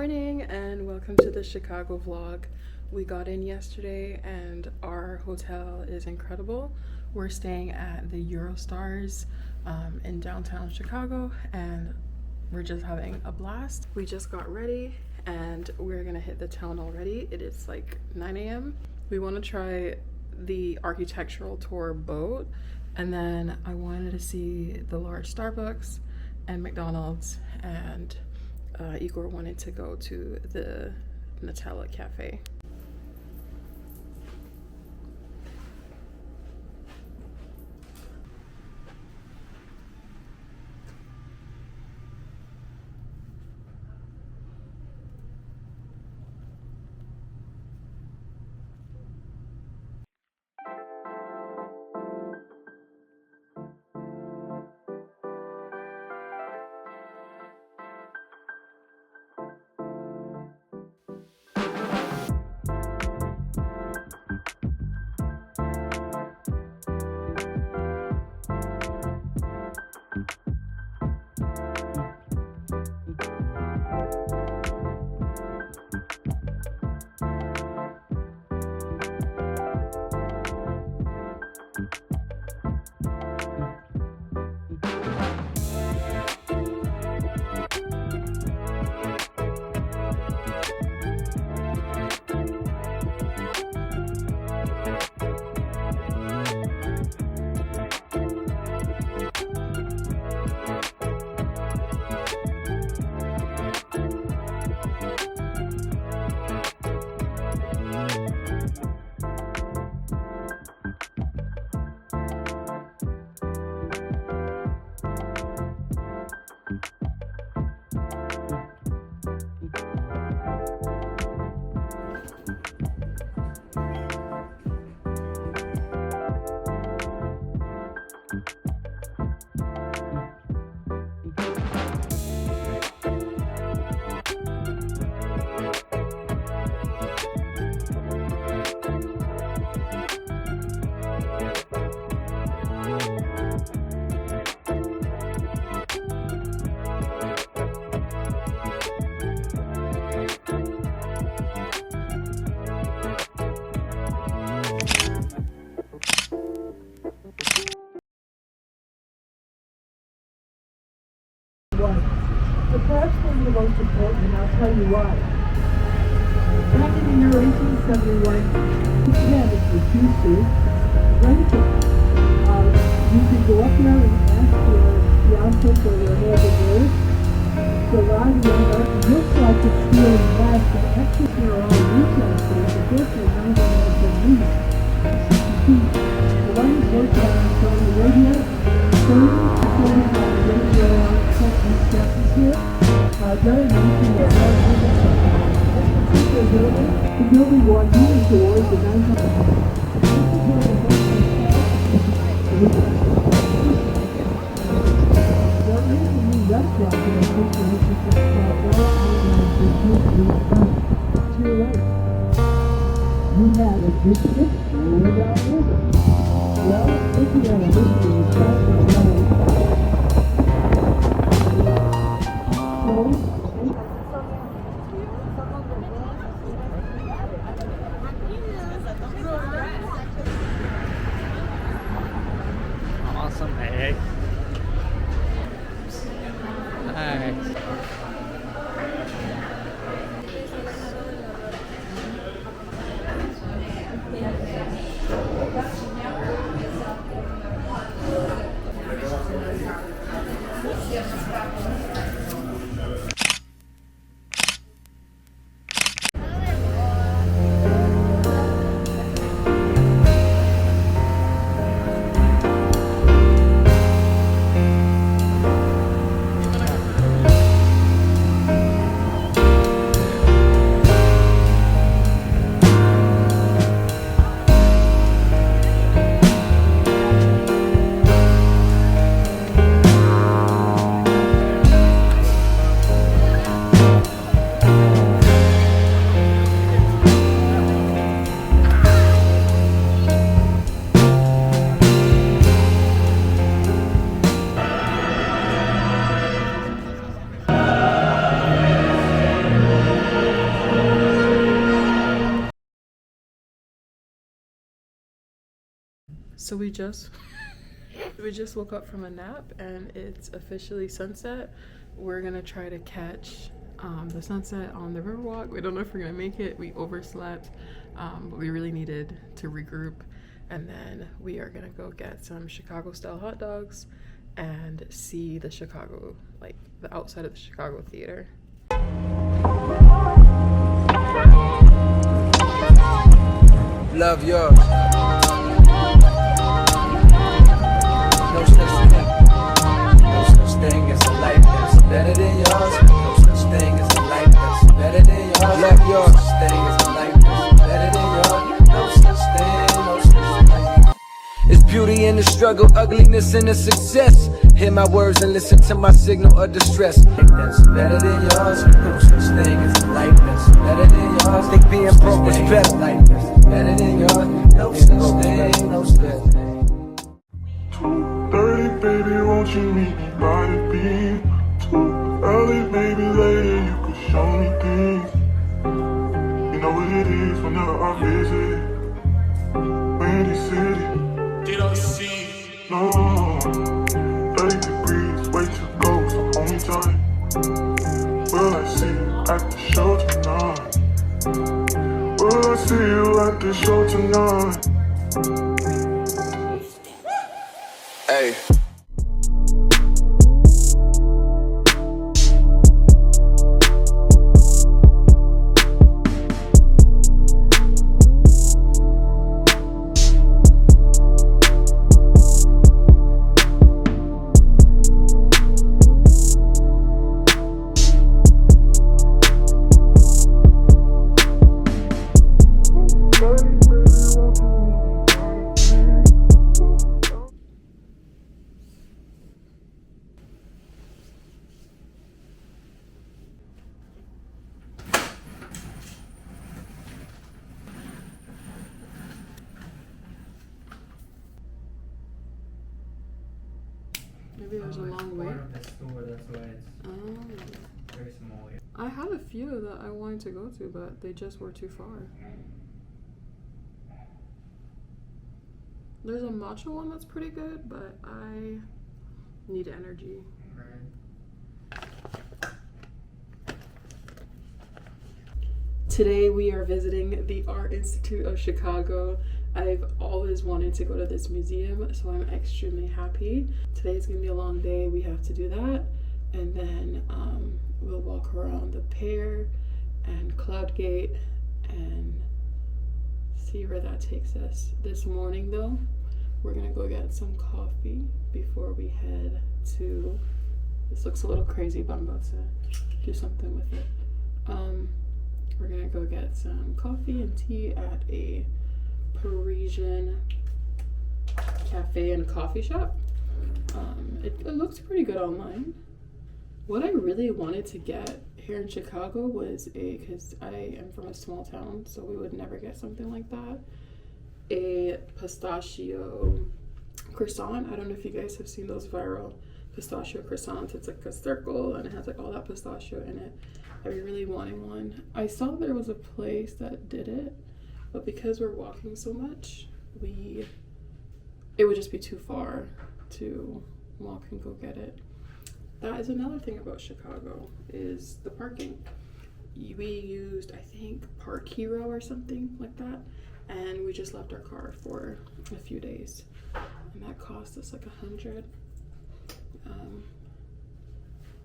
morning and welcome to the Chicago vlog. We got in yesterday and our hotel is incredible. We're staying at the Eurostars in downtown Chicago and we're just having a blast. We just got ready and we're gonna hit the town already. It is like 9 a.m. We want to try the architectural tour boat, and then I wanted to see the large Starbucks and McDonald's, and Igor wanted to go to the Nutella Cafe. But perhaps one of the most important, and I'll tell you why. Back in the year 1871, Japan was refused to rent it. You could go up there and ask your fiancé for your hand in marriage. So a lot of young artists looked like it's still in back, but actually there are all retail stores, but therefore none of them have been leased. The one is located on Saudi Arabia, 30 facilities on the radio on Clinton Stephens here. Very nice. The building won numerous awards in 1900. There is a new restaurant in the picture, which is just to your right. You had a biscuit and a dollar. Well, if you had a biscuit, you start with a Awesome egg. Nice. So we just woke up from a nap and it's officially sunset. We're gonna try to catch the sunset on the Riverwalk. We don't know if we're gonna make it. We overslept, but we really needed to regroup. And then we are gonna go get some Chicago style hot dogs and see the Chicago, like the outside of the Chicago theater. Love yours. No such thing. No such thing as a life that's better than yours. No such thing as a life that's better than yours. Love yours. No such thing as a life that's better than yours. No such thing. No such thing. It's beauty in the struggle, ugliness in the success. Hear my words and listen to my signal of distress. That's better than yours. No such thing as a life that's better than yours. Think being broke was better. Life that's better than yours. No such thing. No such thing. 2:30, baby, won't you meet me by the beam? Too early, maybe later you could show me things. You know what it is whenever I visit Windy City. Did I see? No, 30 degrees, way to go, so hold me tight. Will I see you at the show tonight? Will I see you at the show tonight? Hey. Maybe there's a long way. Part of the store, that's why it's very small. Yeah. I have a few that I wanted to go to, but they just were too far. There's a matcha one that's pretty good, but I need energy. Right. Today we are visiting the Art Institute of Chicago. I've always wanted to go to this museum, so I'm extremely happy. Today's gonna be a long day. We have to do that, and then we'll walk around the Pear and Cloudgate and see where that takes us. This morning though, we're gonna go get some coffee before we head to, this looks a little crazy, but I'm about to do something with it. We're gonna go get some coffee and tea at a Parisian cafe and coffee shop. It looks pretty good online. What I really wanted to get here in Chicago was because I am from a small town, so we would never get something like that, a pistachio croissant. I don't know if you guys have seen those viral pistachio croissants. It's like a circle and it has like all that pistachio in it. I've been really wanting one. I saw there was a place that did it, but because we're walking so much, it would just be too far to walk and go get it. That is another thing about Chicago, is the parking. We used, I think, Park Hero or something like that, and we just left our car for a few days, and that cost us like $100.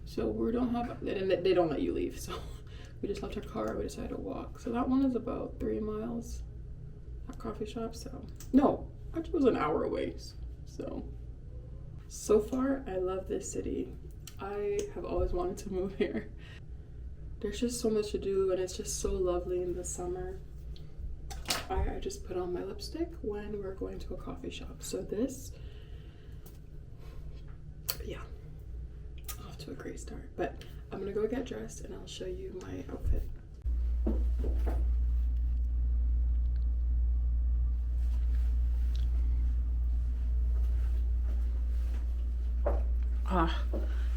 So we don't have, and they don't let you leave, so we just left our car. We decided to walk. So that one is about 3 miles, that coffee shop. So no, actually it was an hour away. So far I love this city. I have always wanted to move here. There's just so much to do, and it's just so lovely in the summer. I just put on my lipstick when we're going to a coffee shop. So this, yeah, off to a great start. But I'm gonna go get dressed and I'll show you my outfit.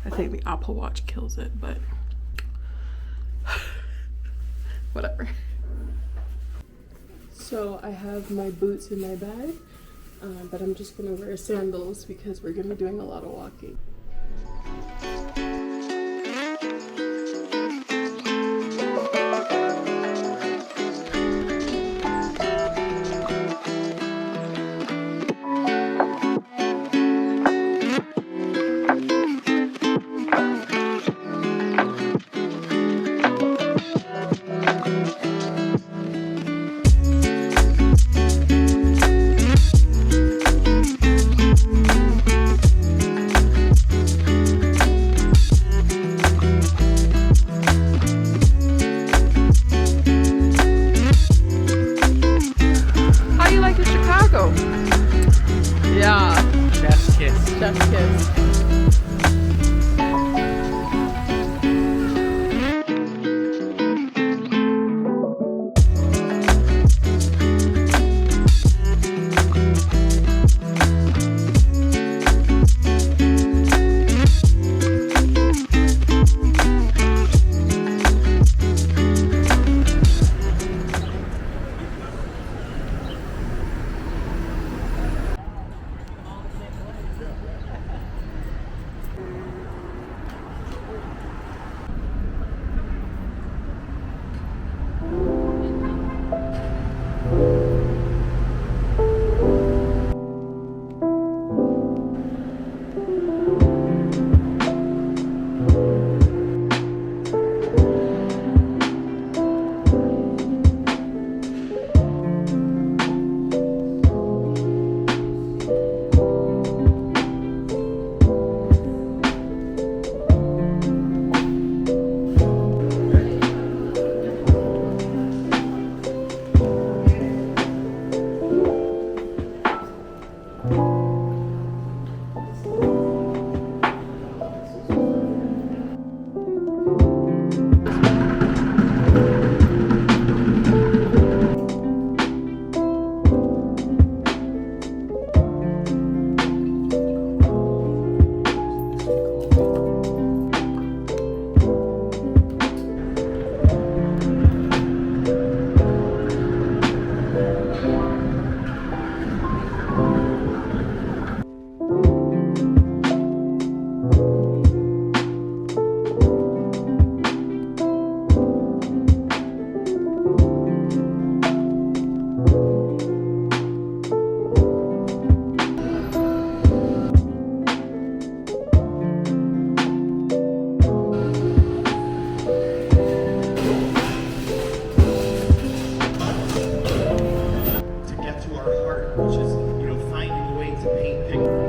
I think the Apple Watch kills it, but whatever. So I have my boots in my bag. but I'm just gonna wear sandals because we're gonna be doing a lot of walking. How you like in Chicago? Yeah, Chef's kiss. chef's kiss. To get to our heart, which is, finding a way to paint pictures.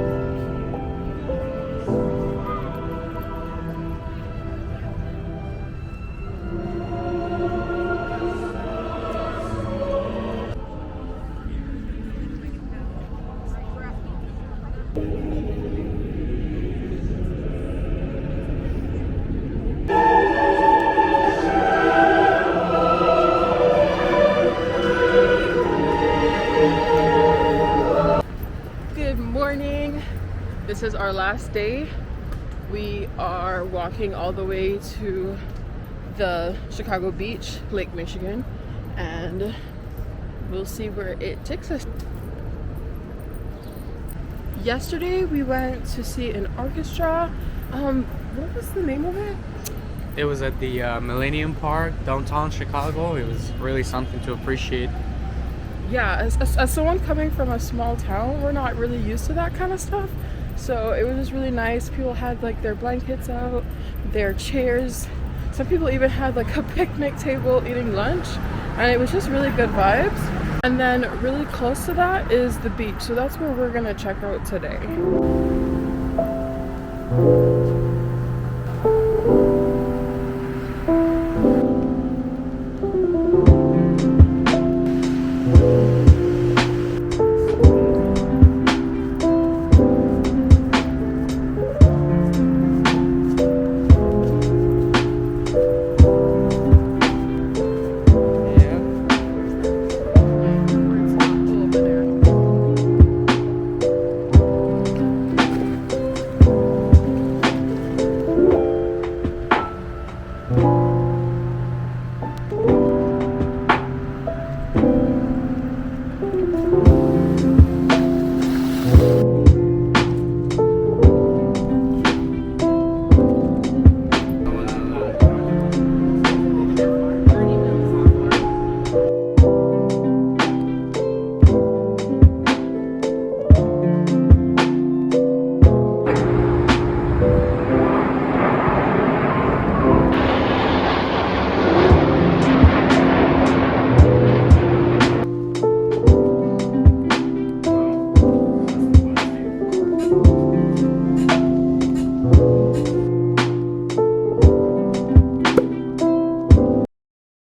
Good morning. This is our last day. We are walking all the way to the Chicago beach, Lake Michigan, and we'll see where it takes us. Yesterday we went to see an orchestra. What was the name of it? It was at the Millennium Park, downtown Chicago. It was really something to appreciate. Yeah, as someone coming from a small town, we're not really used to that kind of stuff. So it was just really nice. People had like their blankets out, their chairs. Some people even had like a picnic table eating lunch, and it was just really good vibes. And then really close to that is the beach. So that's where we're gonna check out today.